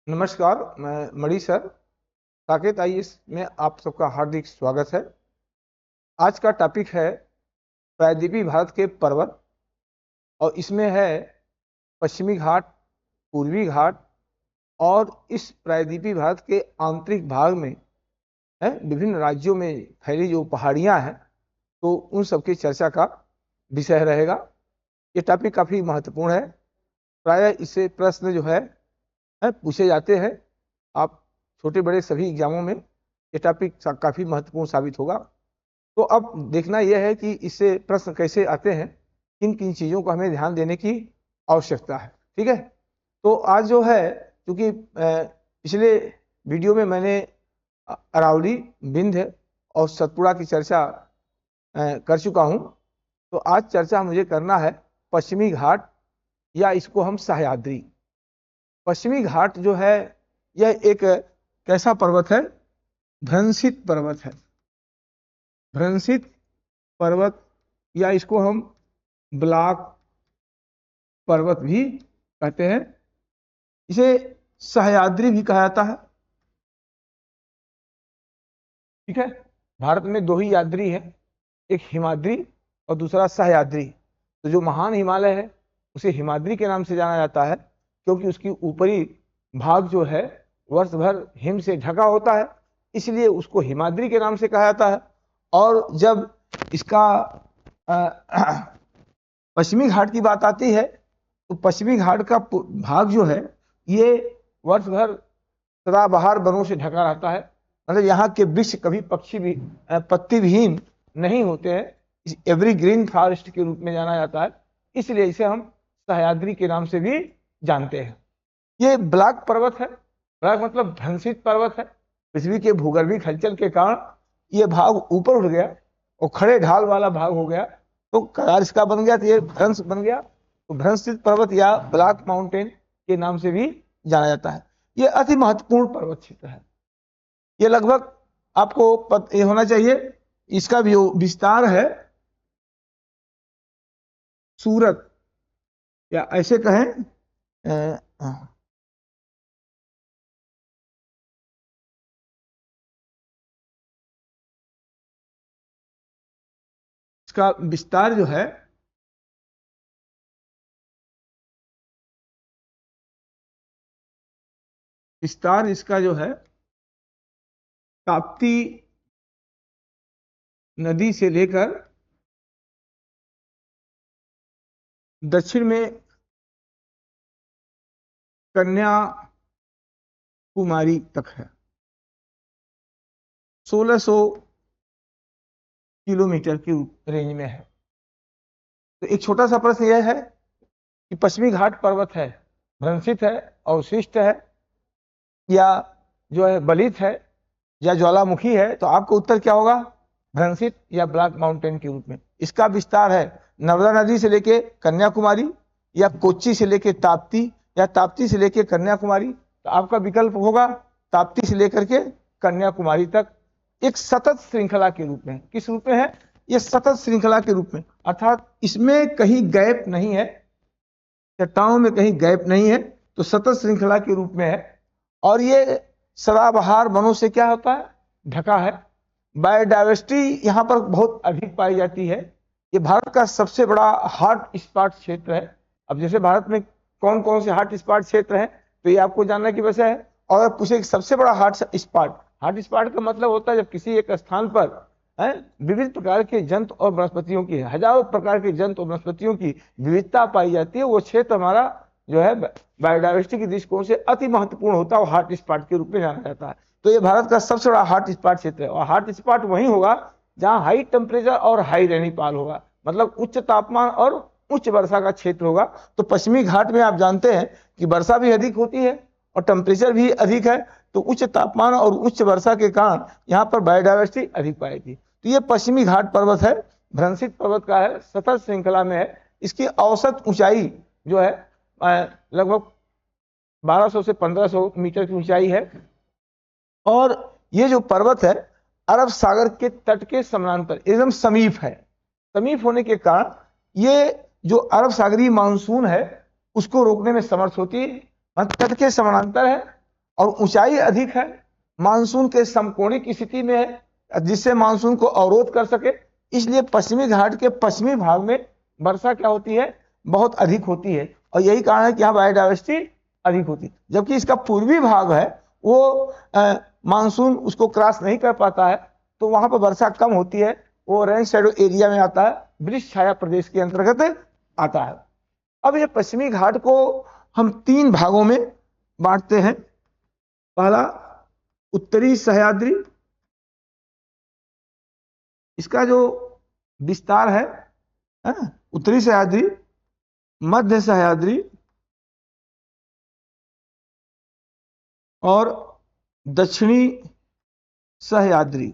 नमस्कार, मैं मणि sir Saket IAS में आप सबका हार्दिक स्वागत है। आज का टॉपिक है प्रायद्वीपीय भारत के पर्वत और इसमें है पश्चिमी घाट, पूर्वी घाट और इस प्रायद्वीपीय भारत के आंतरिक भाग में है विभिन्न राज्यों में फैली जो पहाड़ियां हैं, तो उन सबकी चर्चा का विषय रहेगा। ये टॉपिक काफ़ी महत्वपूर्ण है। प्रायः इससे प्रश्न जो है पूछे जाते हैं। आप छोटे बड़े सभी एग्जामों में ये टॉपिक काफ़ी महत्वपूर्ण साबित होगा। तो अब देखना यह है कि इससे प्रश्न कैसे आते हैं, किन किन चीज़ों को हमें ध्यान देने की आवश्यकता है। ठीक है, तो आज जो है, क्योंकि पिछले वीडियो में मैंने अरावली, विंध्य और सतपुड़ा की चर्चा कर चुका हूँ, तो आज चर्चा मुझे करना है पश्चिमी घाट या इसको हम सह्याद्री। पश्चिमी घाट जो है यह एक कैसा पर्वत है? भ्रंशित पर्वत है। भ्रंशित पर्वत या इसको हम ब्लॉक पर्वत भी कहते हैं। इसे सह्याद्री भी कहा जाता है। ठीक है, भारत में दो ही याद्री है, एक हिमाद्री और दूसरा सह्याद्री। तो जो महान हिमालय है उसे हिमाद्री के नाम से जाना जाता है, क्योंकि उसकी ऊपरी भाग जो है वर्ष भर हिम से ढका होता है, इसलिए उसको हिमाद्री के नाम से कहा जाता है। और जब इसका पश्चिमी घाट की बात आती है, तो पश्चिमी घाट का भाग जो है ये वर्ष भर सदाबहार वनों से ढका रहता है। मतलब यहाँ के वृक्ष कभी पत्ती विहीन नहीं होते हैं। एवरग्रीन फॉरेस्ट के रूप में जाना जाता है, इसलिए इसे हम सह्याद्री के नाम से भी जानते हैं। ये ब्लॉक पर्वत है। ब्लॉक मतलब भ्रंशित पर्वत है। पृथ्वी के भूगर्भीय हलचल के कारण ये भाग ऊपर उठ गया और खड़े ढाल वाला भाग हो गया, तो करार इसका बन गया, तो ये भ्रंश बन गया। तो भ्रंशित पर्वत या ब्लॉक माउंटेन के नाम से भी जाना जाता है। ये अति महत्वपूर्ण पर्वत क्षेत्र है। ये लगभग आपको ये होना चाहिए, इसका भी विस्तार है सूरत, या ऐसे कहें इसका विस्तार जो है इसका जो है ताप्ती नदी से लेकर दक्षिण में कन्याकुमारी तक है। 1600 किलोमीटर की रेंज में है। तो एक छोटा सा प्रश्न यह है कि पश्चिमी घाट पर्वत है, भ्रंशित है, अवशिष्ट है, या जो है बलित है, या ज्वालामुखी है, तो आपका उत्तर क्या होगा? भ्रंशित या ब्लॉक माउंटेन के रूप में। इसका विस्तार है नर्मदा नदी से लेके कन्याकुमारी, या कोच्चि से लेके ताप्ती, या ताप्ती से लेके कन्याकुमारी। तो आपका विकल्प होगा ताप्ती से लेकर के कन्याकुमारी तक, एक सतत श्रृंखला के रूप में। किस रूप में है? ये सतत श्रृंखला के रूप में, अर्थात इसमें कहीं गैप नहीं है, चट्टानों में कहीं गैप नहीं है, तो सतत श्रृंखला के रूप में है। और ये सदाबहार वनों से क्या होता है? ढका है। बायोडाइवर्सिटी यहाँ पर बहुत अधिक पाई जाती है। ये भारत का सबसे बड़ा हॉट स्पॉट क्षेत्र है। अब जैसे भारत में कौन कौन से हॉट स्पॉट क्षेत्र हैं, तो ये आपको जानने की वजह है। और पूछे सबसे बड़ा हॉट स्पॉट का मतलब होता है जब किसी एक स्थान पर विविध प्रकार के जंतु और वनस्पतियों की, हजारों प्रकार के जंतु और वनस्पतियों की विविधता पाई जाती है, वो क्षेत्र हमारा जो है बायोडाइवर्सिटी के दृष्टिकोण से अति महत्वपूर्ण होता है, वो हॉट स्पॉट के रूप में जाना जाता है। तो ये भारत का सबसे बड़ा हॉट स्पॉट क्षेत्र है। और हॉट स्पॉट वहीं होगा जहां हाई टेम्परेचर और हाई रेनफॉल होगा, मतलब उच्च तापमान और उच्च वर्षा का क्षेत्र होगा। तो पश्चिमी घाट में आप जानते हैं कि वर्षा भी अधिक होती है और टेम्परेचर भी अधिक है, तो उच्च तापमान और उच्च वर्षा के कारण यहाँ पर बायोडाइवर्सिटी अधिक पाएगी। तो ये पश्चिमी घाट पर्वत है, भ्रंशित पर्वत का है, सतत श्रृंखला में है। इसकी औसत ऊंचाई जो है लगभग 1200 से 1500 मीटर की ऊंचाई है। और ये जो पर्वत है अरब सागर के तट के समानांतर एकदम समीप है। समीप होने के कारण ये जो अरब सागरीय मानसून है उसको रोकने में समर्थ होती है। तट के समानांतर है और ऊंचाई अधिक है, मानसून के समकोणिक स्थिति में है जिससे मानसून को अवरोध कर सके, इसलिए पश्चिमी घाट के पश्चिमी भाग में वर्षा क्या होती है, बहुत अधिक होती है, और यही कारण है कि यहाँ बायोडायवर्सिटी अधिक होती है। जबकि इसका पूर्वी भाग है वो मानसून उसको क्रॉस नहीं कर पाता है, तो वहां पर वर्षा कम होती है, वो रेन शैडो एरिया में आता है, वृक्ष छाया प्रदेश के अंतर्गत आता है। अब ये पश्चिमी घाट को हम 3 भागों में बांटते हैं। पहला उत्तरी सह्याद्री, इसका जो विस्तार है उत्तरी सह्याद्री, मध्य सह्याद्री और दक्षिणी सह्याद्री।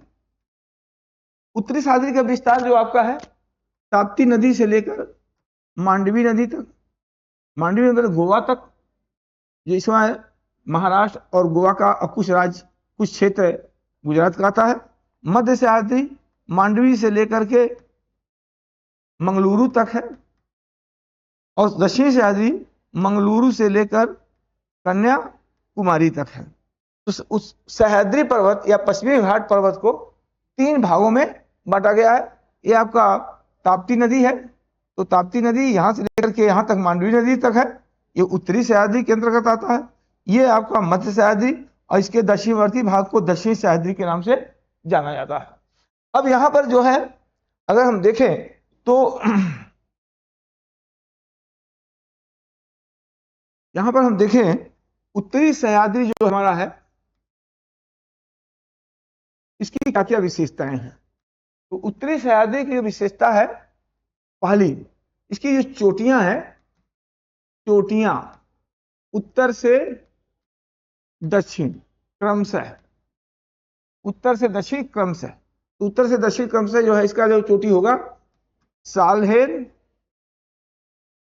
उत्तरी सह्याद्री का विस्तार जो आपका है ताप्ती नदी से लेकर मांडवी नदी तक, मांडवी नदी गोवा तक, जो इसमें महाराष्ट्र और गोवा का कुछ राज्य, कुछ क्षेत्र गुजरात का आता है। मध्य सह्याद्री मांडवी से लेकर के मंगलुरु तक है, और दक्षिणी सह्याद्री मंगलुरु से लेकर कन्याकुमारी तक है। तो उस सह्याद्री पर्वत या पश्चिमी घाट पर्वत को 3 भागों में बांटा गया है। ये आपका ताप्ती नदी है, तो ताप्ती नदी यहां से लेकर के यहां तक मांडवी नदी तक है, ये उत्तरी सह्याद्री के अंतर्गत आता है। ये आपका मध्य सह्याद्री, और इसके दक्षिणवर्ती भाग को दक्षिणी सह्याद्री के नाम से जाना जाता है। अब यहां पर जो है अगर हम देखें तो यहां पर हम देखें उत्तरी सह्याद्री जो हमारा है इसकी क्या क्या विशेषताएं हैं। तो उत्तरी सह्याद्री की विशेषता है, पहली इसकी जो चोटियां हैं, चोटियां उत्तर से दक्षिण क्रमशः, उत्तर से दक्षिण क्रमशः, तो उत्तर से दक्षिण क्रमशः जो है इसका जो चोटी होगा सालहेर,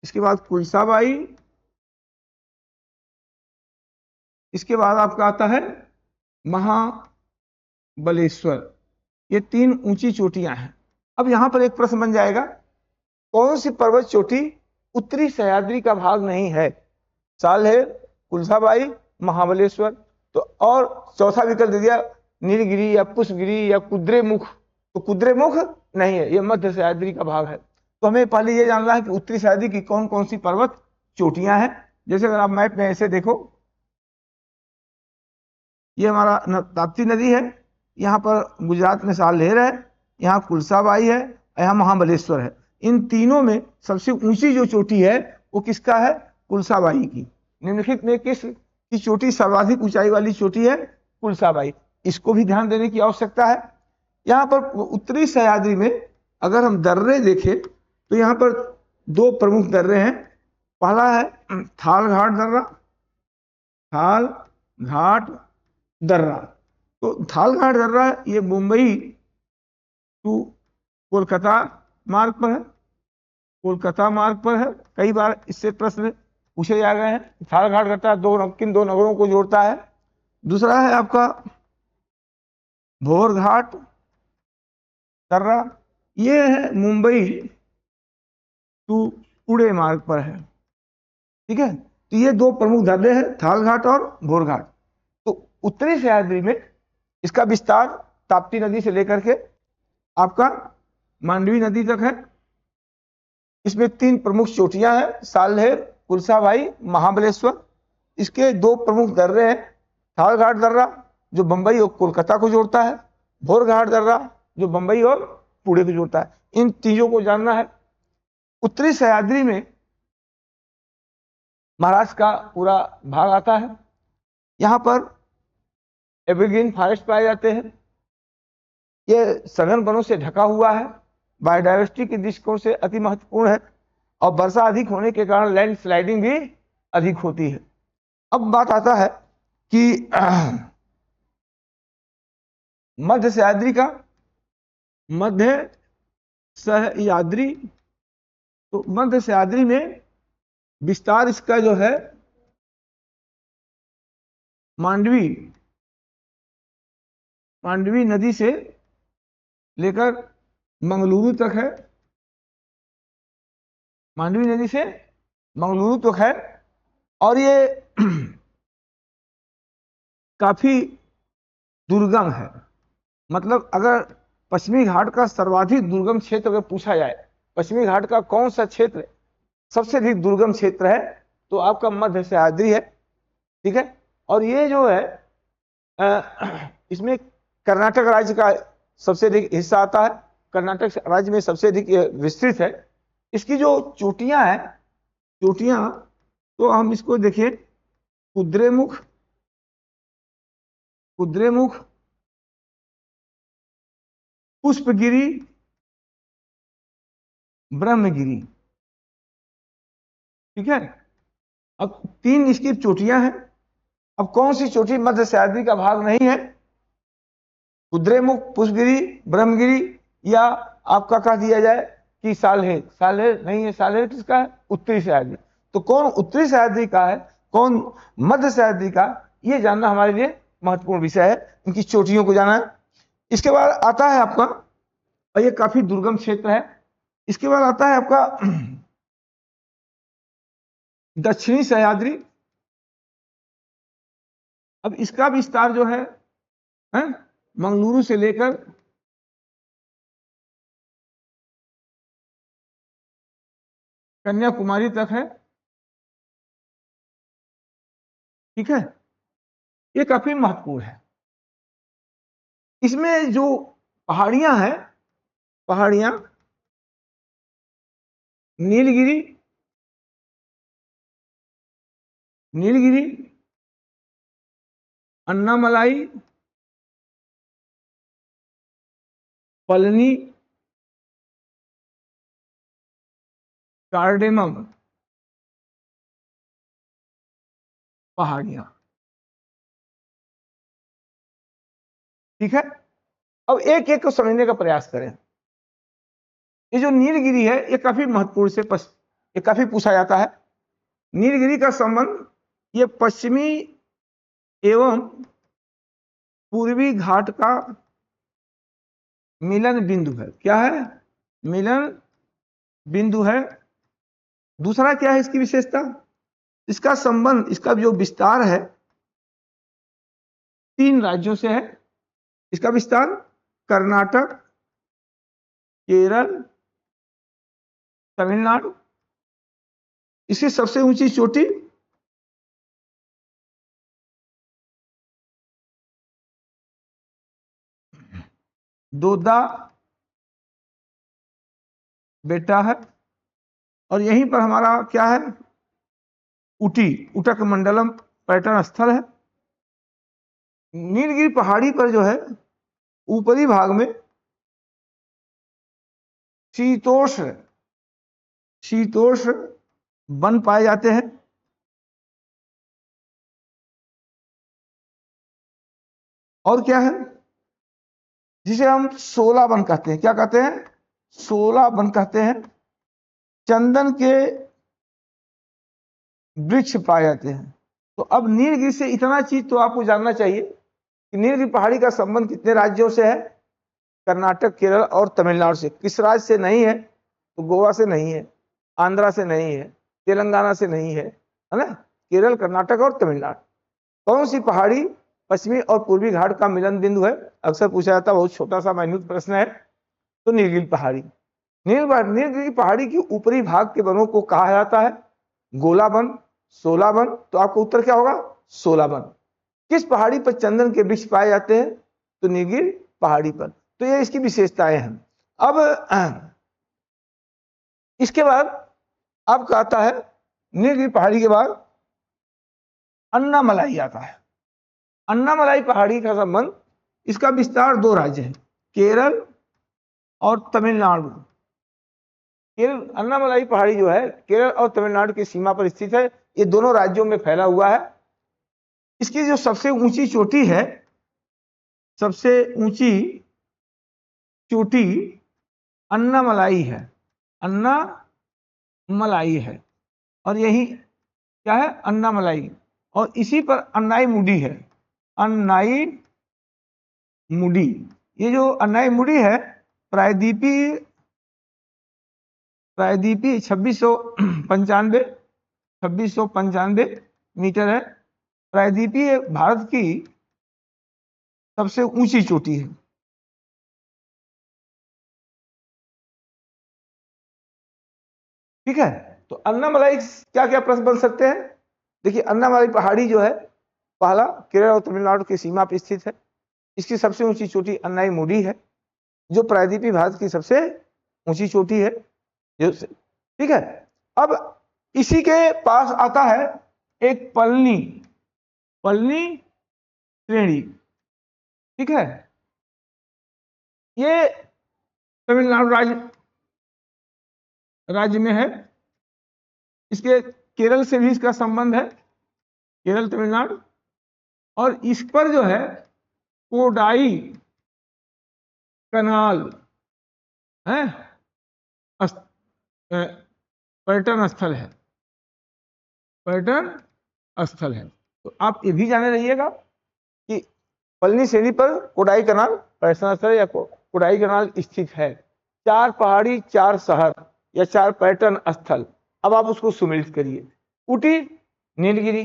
इसके बाद कुलसाबाई, इसके बाद आपका आता है महाबलेश्वर। ये 3 ऊंची चोटियां हैं। अब यहां पर एक प्रश्न बन जाएगा, कौन सी पर्वत चोटी उत्तरी सह्याद्री का भाग नहीं है? सालहेर, कुलसाबाई, महाबलेश्वर। तो और चौथा विकल्प दे दिया नीलगिरी या पुष्पगिरी या कुद्रेमुख, तो कुद्रेमुख नहीं है, ये मध्य सह्याद्री का भाग है। तो हमें पहले ये जानना है कि उत्तरी सह्याद्री की कौन कौन सी पर्वत चोटियां हैं। जैसे अगर आप मैप में ऐसे देखो, ये हमारा ताप्ती नदी है, यहाँ पर गुजरात में सालहेर है, यहाँ कुलसाबाई है, यहाँ महाबलेश्वर है। इन तीनों में सबसे ऊंची जो चोटी है वो किसका है? कुलसाबाई की। निम्नलिखित में किस की चोटी सर्वाधिक ऊंचाई वाली चोटी है? कुलसाबाई। इसको भी ध्यान देने की आवश्यकता है। यहाँ पर उत्तरी सह्याद्री में अगर हम दर्रे देखें तो यहाँ पर 2 प्रमुख दर्रे हैं। पहला है थाल घाट दर्रा, थाल घाट दर्रा। तो थाल घाट दर्रा ये मुंबई टू कोलकाता मार्ग पर है, कोलकाता मार्ग पर है। कई बार इससे प्रश्न पूछे जा गए हैं। थाल घाट दर्रा किन 2 नगरों को जोड़ता है? दूसरा है आपका भोर घाट दर्रा, ये है मुंबई टू पुणे मार्ग पर है। ठीक है, तो ये 2 प्रमुख दर्रे हैं, थाल घाट और भोर घाट। तो उत्तरी सह्याद्री में इसका विस्तार ताप्ती नदी से लेकर के आपका मांडवी नदी तक है। इसमें 3 प्रमुख चोटियां हैं, सालहेर, कुलसाबाई, महाबलेश्वर। इसके 2 प्रमुख दर्रे हैं, थाल घाट दर्रा जो बंबई और कोलकाता को जोड़ता है, भोर घाट दर्रा जो बंबई और पुणे को जोड़ता है। इन चीजों को जानना है। उत्तरी सह्याद्री में महाराष्ट्र का पूरा भाग आता है। यहाँ पर एवरग्रीन फॉरेस्ट पाए जाते हैं। ये सघन वनों से ढका हुआ है, बायोडायवर्सिटी के दृष्टिकोण से अति महत्वपूर्ण है, और वर्षा अधिक होने के कारण लैंड स्लाइडिंग भी अधिक होती है। अब बात आता है कि मध्य सह्याद्री का, मध्य सह्याद्री, तो मध्य सह्याद्री में विस्तार इसका जो है मांडवी नदी से लेकर मंगलुरु तक है, मांडवी नदी से मंगलुरु तक है। और ये काफी दुर्गम है। मतलब अगर पश्चिमी घाट का सर्वाधिक दुर्गम क्षेत्र अगर पूछा जाए, पश्चिमी घाट का कौन सा क्षेत्र सबसे अधिक दुर्गम क्षेत्र है, तो आपका मध्य सह्याद्री है। ठीक है, और ये जो है इसमें कर्नाटक राज्य का सबसे अधिक हिस्सा आता है। कर्नाटक राज्य में सबसे अधिक विस्तृत है। इसकी जो चोटियां हैं, चोटियां, तो हम इसको देखिए, कुद्रेमुख, कुद्रेमुख, पुष्पगिरी, ब्रह्मगिरी। ठीक है, अब 3 इसकी चोटियां हैं। अब कौन सी चोटी मध्य सह्याद्री का भाग नहीं है? कुद्रेमुख, पुष्पगिरी, ब्रह्मगिरी, या आपका कह दिया जाए कि साल्हेर। साल्हेर नहीं है। साल्हेर किसका है? उत्तरी सह्याद्री। तो कौन उत्तरी सह्याद्री का है, कौन मध्य सह्याद्री का, ये जानना हमारे लिए महत्वपूर्ण विषय है, इनकी चोटियों को जाना है। इसके बाद आता है आपका, और ये काफी दुर्गम क्षेत्र है, इसके बाद आता है आपका दक्षिणी सह्याद्री। अब इसका विस्तार जो है मंगलुरु से लेकर कन्याकुमारी तक है। ठीक है, ये काफी महत्वपूर्ण है। इसमें जो पहाड़ियां हैं, पहाड़ियां नीलगिरी, नीलगिरी, अन्नामलाई, पलनी, कार्डेमम पहाड़ियां। ठीक है, अब एक एक को समझने का प्रयास करें। ये जो नीलगिरी है, ये काफी महत्वपूर्ण से ये काफी पूछा जाता है। नीलगिरी का संबंध ये पश्चिमी एवं पूर्वी घाट का मिलन बिंदु है। क्या है? मिलन बिंदु है। दूसरा क्या है इसकी विशेषता? इसका संबंध, इसका जो विस्तार है 3 राज्यों से है। इसका विस्तार कर्नाटक, केरल, तमिलनाडु। इसकी सबसे ऊंची चोटी दोदा बेटा है, और यहीं पर हमारा क्या है? उटी, उटक मंडलम पर्यटन स्थल है। नीलगिरी पहाड़ी पर जो है ऊपरी भाग में शीतोष्ण, शीतोष्ण वन पाए जाते हैं। और क्या है? जिसे हम शोला वन कहते हैं। क्या कहते हैं? शोला वन कहते हैं। चंदन के वृक्ष पाए जाते हैं। तो अब नीलगिरी से इतना चीज तो आपको जानना चाहिए कि नीलगिरी पहाड़ी का संबंध कितने राज्यों से है? कर्नाटक, केरल और तमिलनाडु से। किस राज्य से नहीं है? तो गोवा से नहीं है, आंध्रा से नहीं है, तेलंगाना से नहीं है, है ना? केरल, कर्नाटक और तमिलनाडु। कौन सी पहाड़ी पश्चिमी और पूर्वी घाट का मिलन बिंदु है? अक्सर पूछा जाता है, बहुत छोटा सा माइन्यूट प्रश्न है। तो नीलगिरी पहाड़ी। नीलगिरी पहाड़ी के ऊपरी भाग के वनों को कहा जाता है गोला वन, शोला वन। तो आपका उत्तर क्या होगा? शोला वन। किस पहाड़ी पर चंदन के वृक्ष पाए जाते हैं? तो नीलगिरी पहाड़ी पर। तो ये इसकी विशेषताएं हैं। अब इसके बाद आपका आता है नीलगिरी पहाड़ी के बाद अन्नामलाई आता है। अन्नामलाई पहाड़ी का संबंध, इसका विस्तार 2 राज्य है, केरल और तमिलनाडु। केरल, अन्नामलाई पहाड़ी जो है केरल और तमिलनाडु की सीमा पर स्थित है। ये दोनों राज्यों में फैला हुआ है। इसकी जो सबसे ऊंची चोटी है, सबसे ऊंची चोटी अन्नामलाई है, अन्नामलाई है। और यही क्या है? अन्नामलाई। और इसी पर अन्नाई मुडी है, अन्नाई मुडी। ये जो अन्नाई मुडी है प्रायद्वीपी 2695 मीटर है। प्रायद्वीपीय भारत की सबसे ऊंची चोटी है। ठीक है, तो अन्नामलाई क्या क्या प्रश्न बन सकते हैं? देखिए, अन्नामलाई पहाड़ी जो है, पहला केरल और तमिलनाडु की सीमा पर स्थित है। इसकी सबसे ऊंची चोटी अन्नाईमुडी है, जो प्रायद्वीपीय भारत की सबसे ऊंची चोटी है। ठीक है, अब इसी के पास आता है एक पलनी श्रेणी। ठीक है, ये तमिलनाडु राज्य में है। इसके केरल से भी इसका संबंध है, केरल तमिलनाडु। और इस पर जो है कोडाई कनाल है, पर्यटन स्थल है, पर्यटन स्थल है। तो आप ये भी जाने रहिएगा कि पलनी श्रेणी पर कोडाई कनाल पर्यटन स्थल या कोडाई कनाल स्थित है। 4 पहाड़ी, 4 शहर या 4 पर्यटन स्थल। अब आप उसको सुमेलित करिए। ऊटी, नीलगिरी,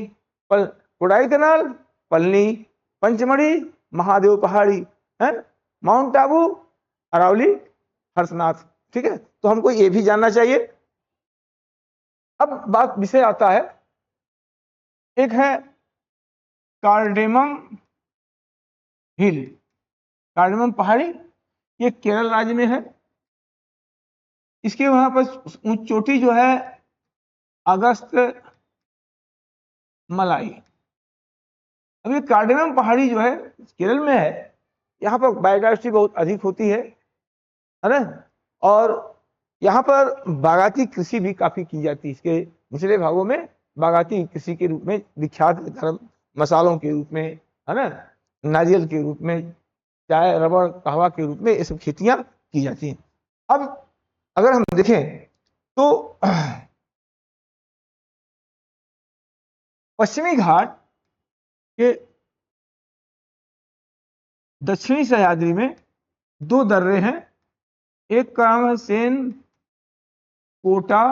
कोडाई कनाल, पलनी, पंचमढ़ी, महादेव पहाड़ी है, माउंट आबू, अरावली, हर्षनाथ। ठीक है, तो हमको ये भी जानना चाहिए। अब बात विषय आता है, एक है कार्डेमम हिल, कार्डेमम पहाड़ी, ये केरल राज्य में है। इसके वहां पर चोटी जो है अगस्त मलाई। अब ये कार्डेमम पहाड़ी जो है केरल में है, यहाँ पर बायोडायवर्सिटी बहुत अधिक होती है ना, और यहाँ पर बागाती कृषि भी काफी की जाती है। इसके निचले भागों में बागाती कृषि के रूप में विख्यात, गर्म मसालों के रूप में है ना, नारियल के रूप में, चाय, रबड़, कहवा के रूप में ये सब खेतियां की जाती हैं। अब अगर हम देखें तो पश्चिमी घाट के दक्षिणी सह्याद्री में 2 दर्रे हैं। एक का नाम है सेन कोटा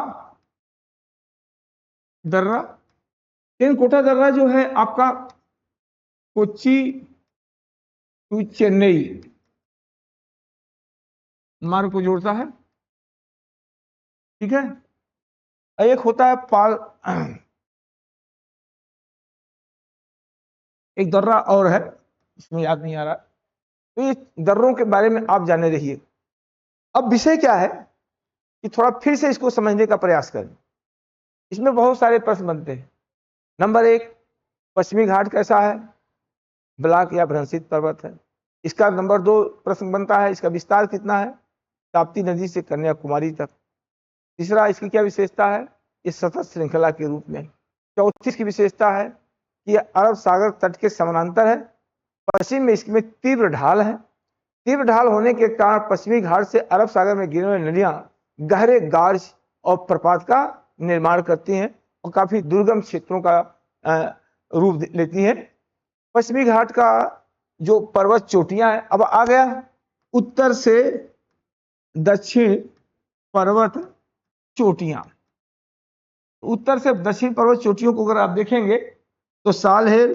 दर्रा। सेन कोटा दर्रा जो है आपका कोच्चि टू चेन्नई मार्ग को जोड़ता है। ठीक है, एक होता है एक दर्रा और है, इसमें याद नहीं आ रहा। तो ये दर्रों के बारे में आप जाने रहिए। अब विषय क्या है कि थोड़ा फिर से इसको समझने का प्रयास करें। इसमें बहुत सारे प्रश्न बनते हैं। नंबर 1, पश्चिमी घाट कैसा है? ब्लॉक या भ्रंशित पर्वत है। इसका नंबर 2 प्रश्न बनता है, इसका विस्तार कितना है? ताप्ती नदी से कन्याकुमारी तक। तीसरा, इसकी क्या विशेषता है? इस सतत श्रृंखला के रूप में। चौथी की विशेषता है कि अरब सागर तट के समानांतर है। पश्चिम में इसमें तीव्र ढाल है। तीव्र ढाल होने के कारण पश्चिमी घाट से अरब सागर में गिरने वाली नदियां गहरे गार्ज और प्रपात का निर्माण करती हैं और काफी दुर्गम क्षेत्रों का रूप लेती हैं। पश्चिमी घाट का जो पर्वत चोटियां हैं, अब आ गया उत्तर से दक्षिण पर्वत चोटियां। उत्तर से दक्षिण पर्वत चोटियों को अगर आप देखेंगे तो सालहेर,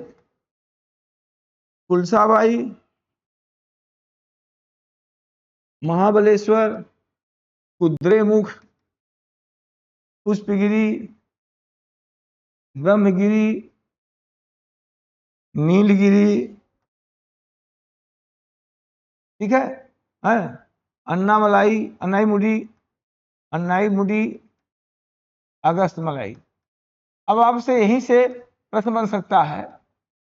कुलसाबाई, महाबलेश्वर, कुद्रेमुख, पुष्पगिरी, ब्रह्मगिरी, नीलगिरी। ठीक है, अन्नामलाई, अन्नाईमुडी, अगस्त मलाई। अब आपसे यहीं से प्रश्न बन सकता है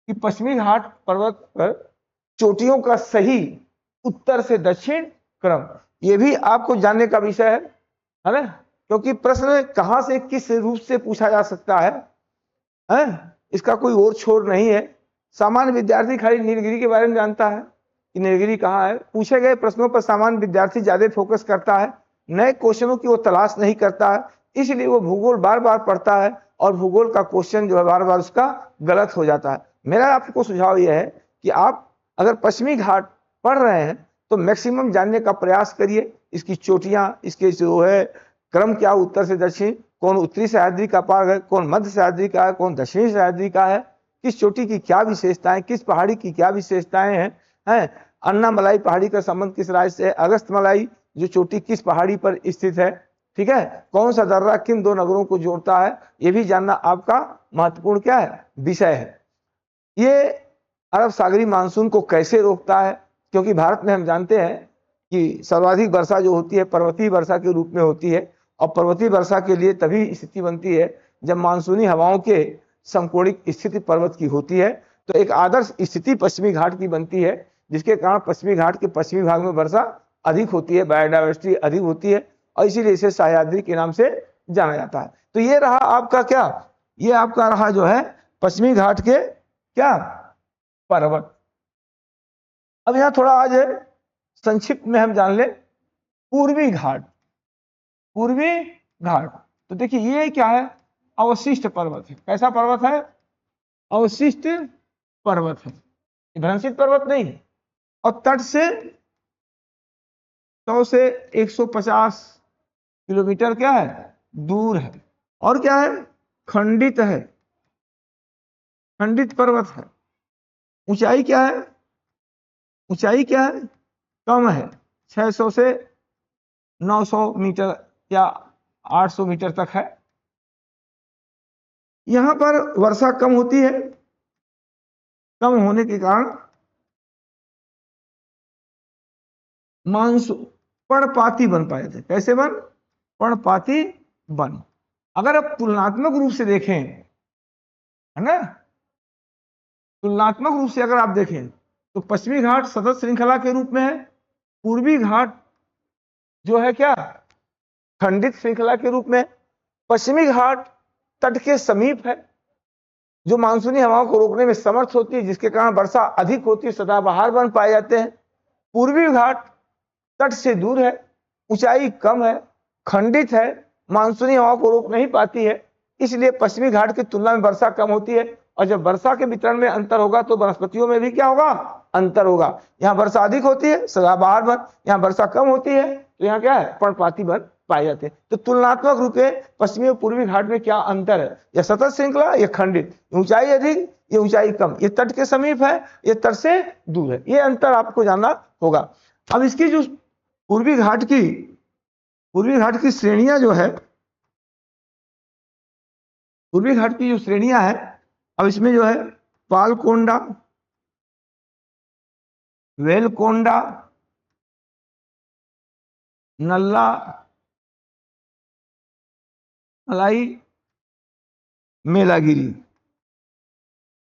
कि पश्चिमी घाट पर्वत पर चोटियों का सही उत्तर से दक्षिण क्रम, यह भी आपको जानने का विषय है ना, क्योंकि प्रश्न कहां से किस रूप से पूछा जा सकता है, इसका कोई और छोर नहीं है। सामान्य विद्यार्थी खाली नीलगिरी के बारे में जानता है कि नीलगिरी कहाँ है। पूछे गए प्रश्नों पर सामान्य विद्यार्थी ज्यादा फोकस करता है, नए क्वेश्चनों की वो तलाश नहीं करता है, इसलिए वो भूगोल बार बार पढ़ता है और भूगोल का क्वेश्चन जो है बार बार उसका गलत हो जाता है। मेरा आपको सुझाव यह है कि आप अगर पश्चिमी घाट पढ़ रहे हैं तो मैक्सिमम जानने का प्रयास करिए। इसकी चोटियां, इसके जो है क्रम क्या, उत्तर से दक्षिण, कौन उत्तरी सह्याद्री का पार है, कौन मध्य सह्याद्री का है, कौन दक्षिणी सह्याद्री का है, किस चोटी की क्या विशेषताएं, किस पहाड़ी की क्या विशेषताएं हैं, है। अन्नामलाई पहाड़ी का संबंध किस राज्य से है? अगस्त्यमलाई जो चोटी किस पहाड़ी पर स्थित है? ठीक है। कौन सा दर्रा किन दो नगरों को जोड़ता है? ये भी जानना आपका महत्वपूर्ण क्या है? विषय है। ये अरब सागरी मानसून को कैसे रोकता है? क्योंकि भारत में हम जानते हैं कि सर्वाधिक वर्षा जो होती है पर्वतीय वर्षा के रूप में होती है, और पर्वतीय वर्षा के लिए तभी स्थिति बनती है जब मानसूनी हवाओं के समकोणिक स्थिति पर्वत की होती है। तो एक आदर्श स्थिति पश्चिमी घाट की बनती है, जिसके कारण पश्चिमी घाट के पश्चिमी भाग में वर्षा अधिक होती है, बायोडाइवर्सिटी अधिक होती है, और इसीलिए इसे सह्याद्री के नाम से जाना जाता है। तो ये रहा आपका क्या? ये आपका रहा जो है पश्चिमी घाट के क्या पर्वत। अब यहां थोड़ा आज संक्षिप्त में हम जान ले पूर्वी घाट। पूर्वी घाट, तो देखिए ये क्या है? अवशिष्ट पर्वत है। कैसा पर्वत है? अवशिष्ट पर्वत है, भ्रंशित पर्वत नहीं है। और तट से 100 से 150 किलोमीटर क्या है? दूर है। और क्या है? खंडित है, खंडित पर्वत है। ऊंचाई क्या है? ऊंचाई क्या है? कम है, 600 से 900 मीटर या 800 मीटर तक है। यहां पर वर्षा कम होती है, कम होने के कारण मानसून पर्णपाती बन पाए थे। कैसे बन? पर्णपाती बन। अगर आप तुलनात्मक रूप से देखें, है ना, तुलनात्मक रूप से अगर आप देखें तो पश्चिमी घाट सतत श्रृंखला के रूप में है, पूर्वी घाट जो है क्या खंडित श्रृंखला के रूप में। पश्चिमी घाट तट के समीप है, जो मानसूनी हवाओं को रोकने में समर्थ होती है, जिसके कारण वर्षा अधिक होती है, सदाबहार वन पाए जाते हैं। पूर्वी घाट तट से दूर है, ऊंचाई कम है, खंडित है, मानसूनी हवाओं को रोक नहीं पाती है, इसलिए पश्चिमी घाट की तुलना में वर्षा कम होती है। और जब वर्षा के वितरण में अंतर होगा तो वनस्पतियों में भी क्या होगा? अंतर होगा। यहाँ वर्षा अधिक होती है, सदाबहार वन, यहाँ वर्षा कम होती है, तो यहाँ क्या है? पर्णपाती वन पाए जाते हैं। तो तुलनात्मक रूप से पश्चिमी और पूर्वी घाट में क्या अंतर है? यह सतत श्रृंखला, यह खंडित, ऊंचाई अधिक, ये ऊंचाई कम, ये तट के समीप है, ये तट से दूर है। ये अंतर आपको जानना होगा। अब इसकी जो पूर्वी घाट की श्रेणियां जो है, पूर्वी घाट की जो श्रेणियां है, अब इसमें जो है पालकोंडा, वेलकोंडा, नल्ला मलाई, मेलागिरी।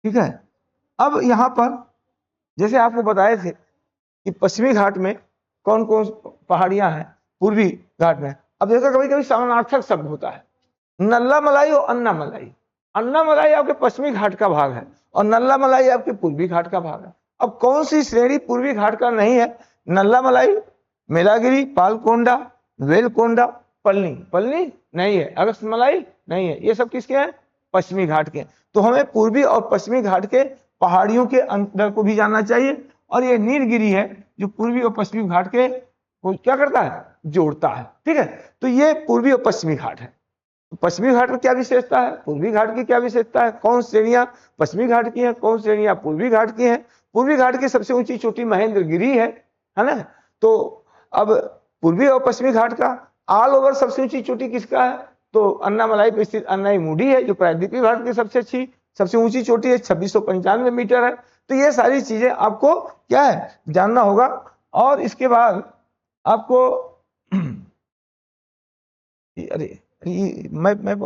ठीक है। अब यहां पर जैसे आपको बताए थे कि पश्चिमी घाट में कौन कौन पहाड़ियां हैं, पूर्वी घाट में। अब देखो कभी कभी समानार्थक शब्द होता है, नल्ला मलाई और अन्ना मलाई। अन्ना मलाई आपके पश्चिमी घाट का भाग है और नल्ला मलाई आपके पूर्वी घाट का भाग है। अब कौन सी श्रेणी पूर्वी घाट का नहीं है? नल्ला मलाई, मेलागिरी, पालकोंडा, वेलकोंडा, पलनी। पलनी नहीं है, अगस्त मलाई नहीं है, ये सब किसके हैं? पश्चिमी घाट के। तो हमें पूर्वी और पश्चिमी घाट के पहाड़ियों के अंतर को भी जानना चाहिए। और ये नीलगिरी है जो पूर्वी और पश्चिमी घाट के को क्या करता है? जोड़ता है। ठीक है। तो ये पूर्वी और पश्चिमी घाट है। पश्चिमी घाट में क्या विशेषता है, पूर्वी घाट की क्या विशेषता है, कौन श्रेणियां पश्चिमी घाट की हैं, कौन श्रेणियां पूर्वी घाट की हैं। पूर्वी घाट की सबसे ऊंची चोटी महेंद्रगिरी है ना। तो अब पूर्वी और पश्चिमी घाट का ऑल ओवर सबसे ऊंची चोटी किसका है? तो अन्नामलाई पर स्थित अन्नाईमुडी है, जो प्रायद्वीपीय भारत की सबसे ऊंची चोटी है, 2695 मीटर है। तो ये सारी चीजें आपको क्या है? जानना होगा। और इसके बाद आपको अरे मैं